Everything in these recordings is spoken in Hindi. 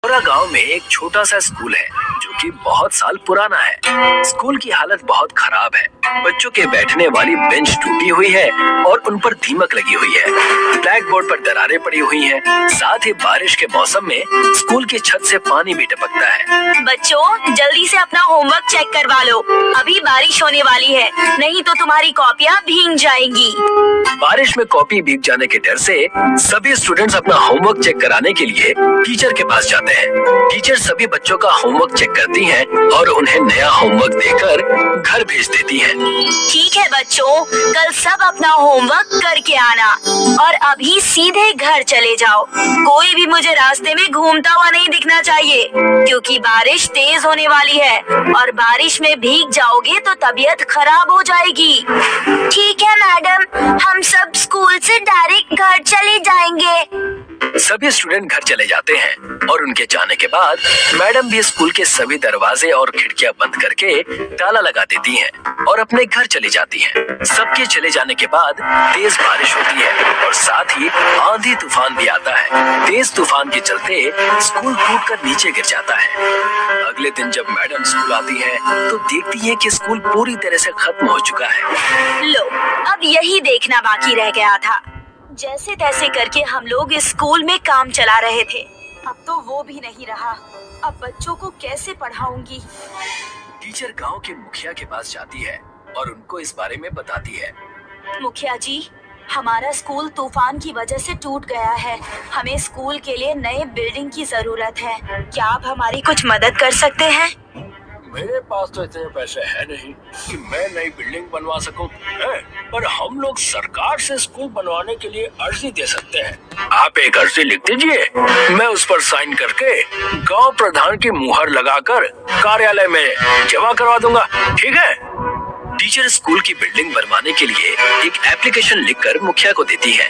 हमारा गांव में एक छोटा सा स्कूल है जो कि बहुत साल पुराना है। स्कूल की हालत बहुत खराब है। बच्चों के बैठने वाली बेंच टूटी हुई है और उन पर दीमक लगी हुई है। ब्लैक बोर्ड पर दरारें पड़ी हुई हैं। साथ ही बारिश के मौसम में स्कूल की छत से पानी भी टपकता है। बच्चों, जल्दी से अपना होमवर्क चेक करवा लो। अभी बारिश होने वाली है, नहीं तो तुम्हारी कॉपियाँ भीग जाएंगी। बारिश में कॉपी भीग जाने के डर से सभी स्टूडेंट्स अपना होमवर्क चेक कराने के लिए टीचर के पास जाते हैं। टीचर सभी बच्चों का होमवर्क चेक करती हैं और उन्हें नया होमवर्क देकर घर भेज देती हैं। ठीक है बच्चों, कल सब अपना होमवर्क करके आना और अभी सीधे घर चले जाओ। कोई भी मुझे रास्ते में घूमता हुआ नहीं दिखना चाहिए, क्योंकि बारिश तेज होने वाली है और बारिश में भीग जाओगे तो तबीयत खराब हो जाएगी। ठीक है मैडम, हम सब स्कूल से डायरेक्ट घर चले जाएंगे। सभी स्टूडेंट घर चले जाते हैं और उनके जाने के बाद मैडम भी स्कूल के सभी दरवाजे और खिड़कियां बंद करके ताला लगा देती हैं और अपने घर चली जाती हैं। सबके चले जाने के बाद तेज बारिश होती है और साथ ही आंधी तूफान भी आता है। तेज तूफान के चलते स्कूल टूटकर नीचे गिर जाता है। अगले दिन जब मैडम स्कूल आती है तो देखती है कि स्कूल पूरी तरह से खत्म हो चुका है। लो, अब यही देखना बाकी रह गया था। जैसे तैसे करके हम लोग इस स्कूल में काम चला रहे थे, अब तो वो भी नहीं रहा। अब बच्चों को कैसे पढ़ाऊंगी? टीचर गांव के मुखिया के पास जाती है और उनको इस बारे में बताती है। मुखिया जी, हमारा स्कूल तूफान की वजह से टूट गया है। हमें स्कूल के लिए नए बिल्डिंग की जरूरत है। क्या आप हमारी कुछ मदद कर सकते हैं? मेरे पास तो इतने पैसे है नहीं कि मैं नई बिल्डिंग बनवा सकूं, पर हम लोग सरकार से स्कूल बनवाने के लिए अर्जी दे सकते हैं। आप एक अर्जी लिख दीजिए, मैं उस पर साइन करके गांव प्रधान की मुहर लगाकर कार्यालय में जमा करवा दूंगा। ठीक है? टीचर स्कूल की बिल्डिंग बनवाने के लिए एक एप्लीकेशन लिखकर मुखिया को देती है।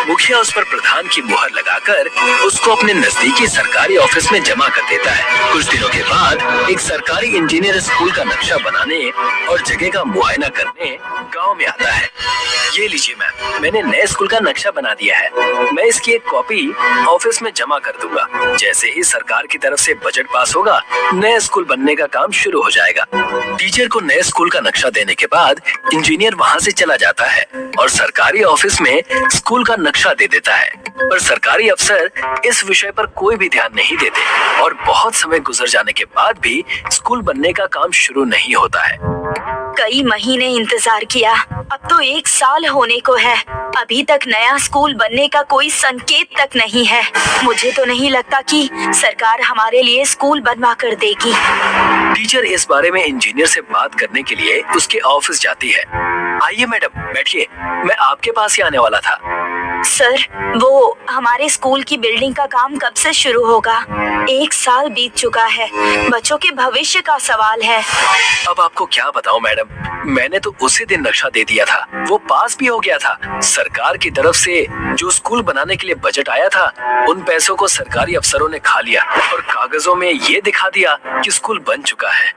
मुखिया उस पर प्रधान की मुहर लगाकर उसको अपने नजदीकी सरकारी ऑफिस में जमा कर देता है। कुछ दिनों के बाद एक सरकारी इंजीनियर स्कूल का नक्शा बनाने और जगह का मुआयना करने गांव में आता है। ये लीजिए मैम, मैंने नए स्कूल का नक्शा बना दिया है। मैं इसकी एक कॉपी ऑफिस में जमा कर दूंगा। जैसे ही सरकार की तरफ से बजट पास होगा, नया स्कूल बनने का काम शुरू हो जाएगा। टीचर को नए स्कूल का नक्शा देने के बाद इंजीनियर वहां से चला जाता है और सरकारी ऑफिस में स्कूल का नक्शा दे देता है, पर सरकारी अफसर इस विषय पर कोई भी ध्यान नहीं देते और बहुत समय गुजर जाने के बाद भी स्कूल बनने का काम शुरू नहीं होता है। कई महीने इंतजार किया, अब तो 1 साल होने को है। अभी तक नया स्कूल बनने का कोई संकेत तक नहीं है। मुझे तो नहीं लगता कि सरकार हमारे लिए स्कूल बनवा कर देगी। टीचर इस बारे में इंजीनियर से बात करने के लिए उसके ऑफिस जाती है। आइए मैडम, बैठिए, मैं आपके पास ही आने वाला था। सर, वो हमारे स्कूल की बिल्डिंग का काम कब से शुरू होगा? 1 साल बीत चुका है। बच्चों के भविष्य का सवाल है। अब आपको क्या बताऊं मैडम, मैंने तो उसी दिन नक्शा दे दिया था, वो पास भी हो गया था। सरकार की तरफ से जो स्कूल बनाने के लिए बजट आया था, उन पैसों को सरकारी अफसरों ने खा लिया और कागजों में ये दिखा दिया कि स्कूल बन चुका है।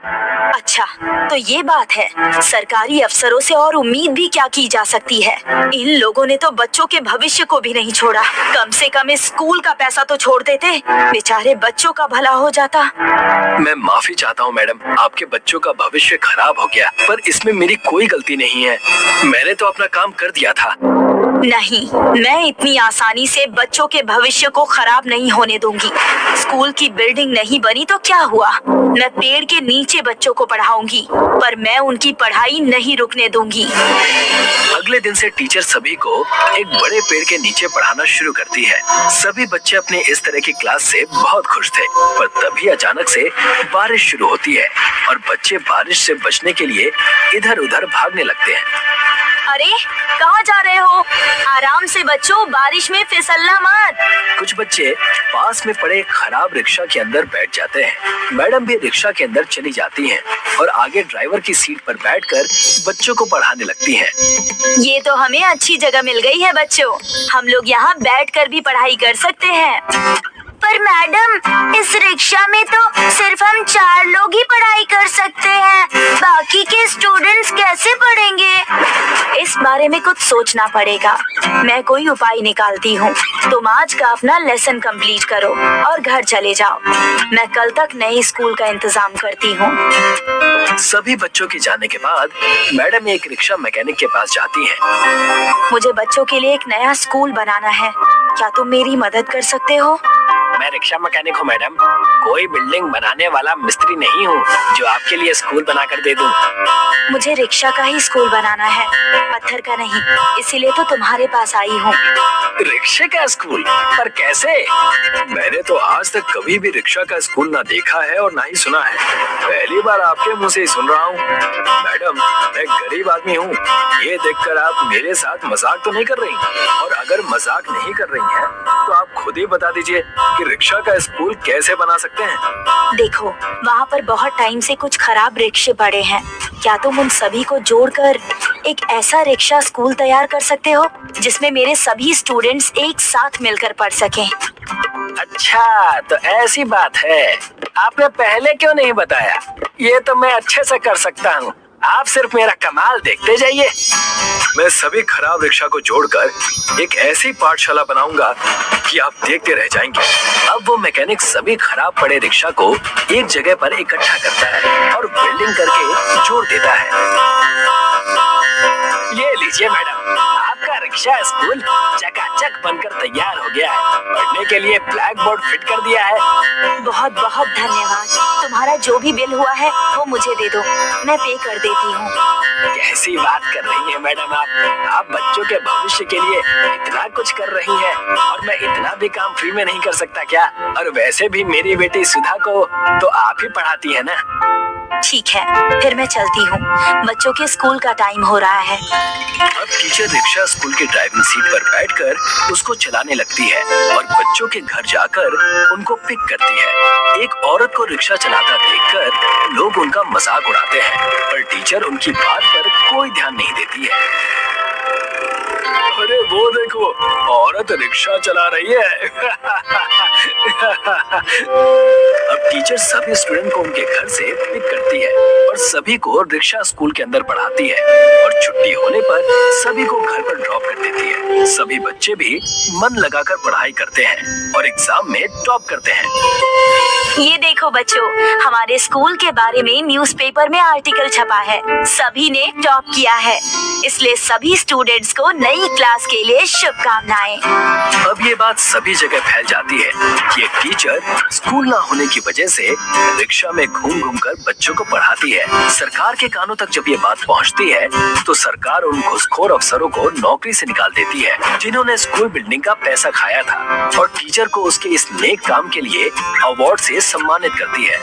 अच्छा, तो ये बात है। सरकारी अफसरों से और उम्मीद भी क्या की जा सकती है? इन लोगों ने तो बच्चों के भविष्य को भी नहीं छोड़ा। कम से कम इस स्कूल का पैसा तो छोड़ देते, बेचारे बच्चों का भला हो जाता। मैं माफी चाहता हूँ मैडम, आपके बच्चों का भविष्य खराब हो गया, पर इसमें मेरी कोई गलती नहीं है। मैंने तो अपना काम कर दिया था। नहीं, मैं इतनी आसानी से बच्चों के भविष्य को खराब नहीं होने दूंगी। स्कूल की बिल्डिंग नहीं बनी तो क्या हुआ? मैं पेड़ के नीचे बच्चों को पढ़ाऊंगी, पर मैं उनकी पढ़ाई नहीं रुकने दूंगी। अगले दिन से टीचर सभी को एक बड़े पेड़ के नीचे पढ़ाना शुरू करती है। सभी बच्चे अपने इस तरह की क्लास से बहुत खुश थे, पर तभी अचानक से बारिश शुरू होती है और बच्चे बारिश से बचने के लिए इधर उधर भागने लगते हैं। अरे, कहाँ जा रहे हो? आराम से बच्चों, बारिश में फिसलना मत। कुछ बच्चे पास में पड़े खराब रिक्शा के अंदर बैठ जाते हैं। मैडम भी रिक्शा के अंदर चली जाती हैं और आगे ड्राइवर की सीट पर बैठकर बच्चों को पढ़ाने लगती हैं। ये तो हमें अच्छी जगह मिल गई है बच्चों, हम लोग यहाँ बैठकर भी पढ़ाई कर सकते हैं। पर मैडम, इस रिक्शा में तो सिर्फ हम 4 लोग ही पढ़ाई कर सकते हैं। बाकी के स्टूडेंट्स कैसे पढ़ेंगे? इस बारे में कुछ सोचना पड़ेगा। मैं कोई उपाय निकालती हूँ। तुम आज का अपना लेसन कंप्लीट करो और घर चले जाओ। मैं कल तक नए स्कूल का इंतजाम करती हूँ। सभी बच्चों के जाने के बाद मैडम एक रिक्शा मैकेनिक के पास जाती हैं। मुझे बच्चों के लिए एक नया स्कूल बनाना है। क्या तुम मेरी मदद कर सकते हो? मैं रिक्शा मैकेनिक हूँ मैडम, कोई बिल्डिंग बनाने वाला मिस्त्री नहीं हूँ जो आपके लिए स्कूल बनाकर दे दूँ। मुझे रिक्शा का ही स्कूल बनाना है, पत्थर का नहीं। इसीलिए तो तुम्हारे पास आई हूँ। रिक्शे का स्कूल? पर कैसे? मैंने तो आज तक कभी भी रिक्शा का स्कूल ना देखा है और ना ही सुना है। पहली बार आपके मुंह से ही सुन रहा हूँ। मैडम, मैं गरीब आदमी हूँ, ये देखकर आप मेरे साथ मजाक तो नहीं कर रही? और अगर मजाक नहीं कर रही हैं, तो आप खुद ही बता दीजिए कि रिक्शा का स्कूल कैसे बना सकते हैं। देखो, वहाँ पर बहुत टाइम से कुछ खराब रिक्शे पड़े हैं। क्या तुम उन सभी को जोड़कर एक ऐसा रिक्शा स्कूल तैयार कर सकते हो जिसमें मेरे सभी स्टूडेंट्स एक साथ मिलकर पढ़ सकें? अच्छा, तो ऐसी बात है। आपने पहले क्यों नहीं बताया? ये तो मैं अच्छे से कर सकता हूँ, आप सिर्फ मेरा कमाल देखते जाइए। मैं सभी खराब रिक्शा को जोड़कर एक ऐसी पाठशाला बनाऊंगा कि आप देखते रह जाएंगे। अब वो मैकेनिक सभी खराब पड़े रिक्शा को एक जगह पर इकट्ठा करता है और वेल्डिंग करके जोड़ देता है। ये लीजिए मैडम, आपका रिक्शा स्कूल चकाचक बनकर तैयार हो गया है। पढ़ने के लिए ब्लैक बोर्ड फिट कर दिया है। बहुत बहुत धन्यवाद। तुम्हारा जो भी बिल हुआ है वो मुझे दे दो, मैं पे कर देती हूँ। कैसी बात कर रही है मैडम आप बच्चों के भविष्य के लिए इतना कुछ कर रही हैं और मैं इतना भी काम फ्री में नहीं कर सकता क्या? और वैसे भी मेरी बेटी सुधा को तो आप ही पढ़ाती है ना। ठीक है, फिर मैं चलती हूँ। बच्चों के स्कूल का टाइम हो रहा है। अब टीचर रिक्शा स्कूल की ड्राइविंग सीट पर बैठकर उसको चलाने लगती है और बच्चों के घर जाकर उनको पिक करती है। एक औरत को रिक्शा चलाता देखकर लोग उनका मजाक उड़ाते हैं, पर टीचर उनकी बात पर कोई ध्यान नहीं देती है। अरे वो देखो, औरत रिक्शा चला रही है। अब टीचर सभी स्टूडेंट को उनके घर से पिक करती है और सभी को रिक्शा स्कूल के अंदर पढ़ाती है और छुट्टी होने पर सभी को घर पर ड्रॉप कर देती है। सभी बच्चे भी मन लगाकर पढ़ाई करते हैं और एग्जाम में टॉप करते हैं। ये देखो बच्चों, हमारे स्कूल के बारे में न्यूज़पेपर में आर्टिकल छपा है। सभी ने टॉप किया है, इसलिए सभी स्टूडेंट्स को नई क्लास के लिए शुभकामनाएं। अब ये बात सभी जगह फैल जाती है कि एक टीचर स्कूल ना होने की वजह से रिक्शा में घूम घूम कर बच्चों को पढ़ाती है। सरकार के कानों तक जब ये बात पहुंचती है तो सरकार उन घूसखोर अफसरों को नौकरी से निकाल देती है जिन्होंने स्कूल बिल्डिंग का पैसा खाया था और टीचर को उसके इस नेक काम के लिए अवार्ड से सम्मानित करती है।